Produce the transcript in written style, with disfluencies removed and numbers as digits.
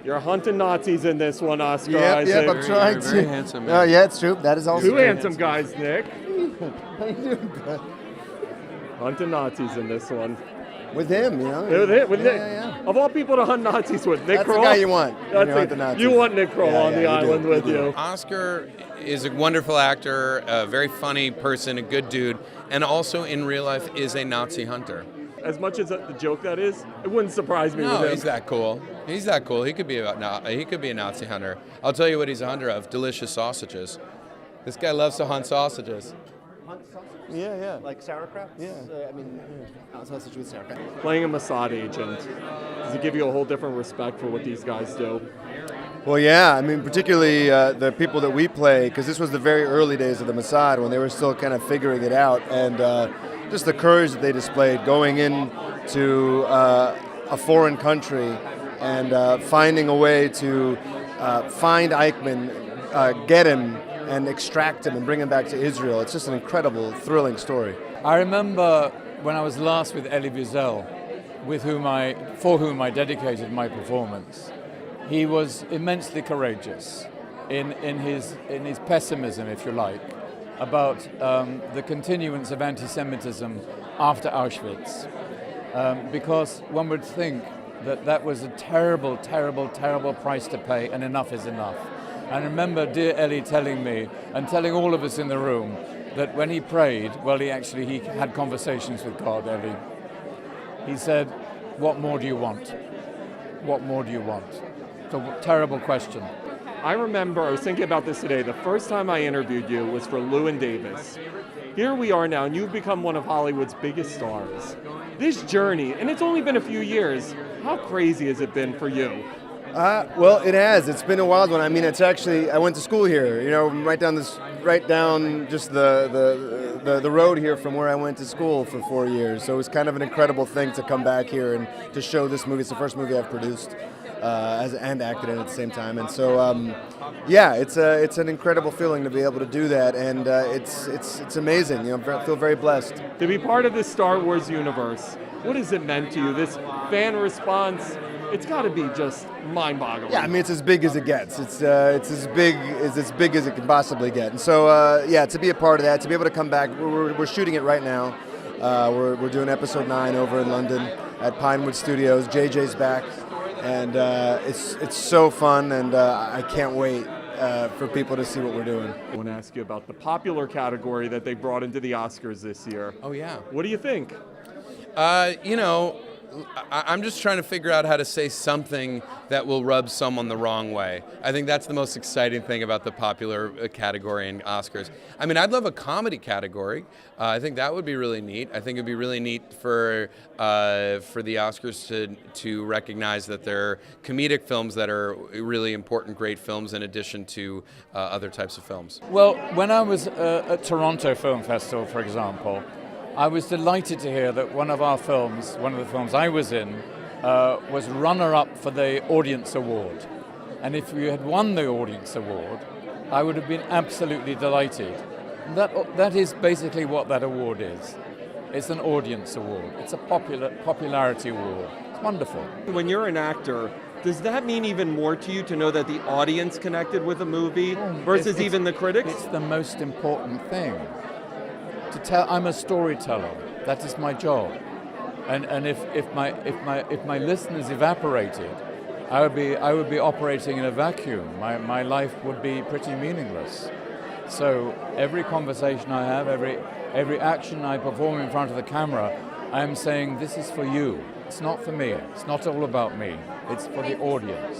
You're hunting Nazis in this one, Oscar Yep, Isaac. I'm trying to. Very handsome man. Oh, yeah, it's true. That is also Two true. handsome guys, Nick. How you doing, bud? Hunting Nazis in this one. With him, you know. With Nick. Yeah. Of all people to hunt Nazis with, Nick That's Kroll. the guy you want. when That's you hunt the Nazis. You want Nick Kroll on the you do, island with do. you. Oscar is a wonderful actor, a very funny person, a good dude, and also in real life is a Nazi hunter. As much as the joke that is, it wouldn't surprise me No, with him. he's that cool. He's that cool. He could be a Nazi hunter. I'll tell you what he's a hunter of: delicious sausages. This guy loves to hunt sausages. Yeah. Like sauerkraut? Yeah. Sausage with sauerkraut. Playing a Mossad agent, does it give you a whole different respect for what these guys do? Well, yeah. I mean, particularly the people that we play, because this was the very early days of the Mossad when they were still kind of figuring it out, and just the courage that they displayed going into a foreign country and finding a way to find Eichmann, get him, and extract him and bring him back to Israel. It's just an incredible, thrilling story. I remember when I was last with Elie Wiesel, for whom I dedicated my performance. He was immensely courageous in his pessimism, if you like, about the continuance of anti-Semitism after Auschwitz, because one would think that was a terrible, terrible, terrible price to pay, and enough is enough. And I remember dear Elie telling me, and telling all of us in the room, that when he prayed, well, he had conversations with God, Elie. He said, "What more do you want? What more do you want?" It's a terrible question. I remember, I was thinking about this today, the first time I interviewed you was for Llewyn Davis. Here we are now, and you've become one of Hollywood's biggest stars. This journey, and it's only been a few years, how crazy has it been for you? Well, it has. It's been a wild one. I mean, it's actually, I went to school here, right down just the road here from where I went to school for 4 years. So it was kind of an incredible thing to come back here and to show this movie. It's the first movie I've produced and acted in at the same time. And so, it's an incredible feeling to be able to do that, and it's amazing. I feel very blessed. To be part of this Star Wars universe, what has it meant to you? This fan response, it's got to be just mind-boggling. Yeah, I mean, it's as big as it gets. It's as big as it can possibly get. And so, to be a part of that, to be able to come back, we're shooting it right now. We're doing episode 9 over in London at Pinewood Studios. JJ's back, and it's so fun, and I can't wait for people to see what we're doing. I want to ask you about the popular category that they brought into the Oscars this year. Oh yeah. What do you think? I'm just trying to figure out how to say something that will rub someone the wrong way. I think that's the most exciting thing about the popular category in Oscars. I mean, I'd love a comedy category. I think that would be really neat. I think it'd be really neat for the Oscars to recognize that there are comedic films that are really important, great films in addition to other types of films. Well, when I was at Toronto Film Festival, for example, I was delighted to hear that one of the films I was in, was runner-up for the Audience Award. And if you had won the Audience Award, I would have been absolutely delighted. That is basically what that award is. It's an Audience Award. It's a popularity award. It's wonderful. When you're an actor, does that mean even more to you to know that the audience connected with a movie versus even the critics? It's the most important thing. I'm a storyteller. That is my job. And if my listeners evaporated, I would be operating in a vacuum. My life would be pretty meaningless. So every conversation I have, every action I perform in front of the camera, I am saying, this is for you. It's not for me. It's not all about me. It's for the audience.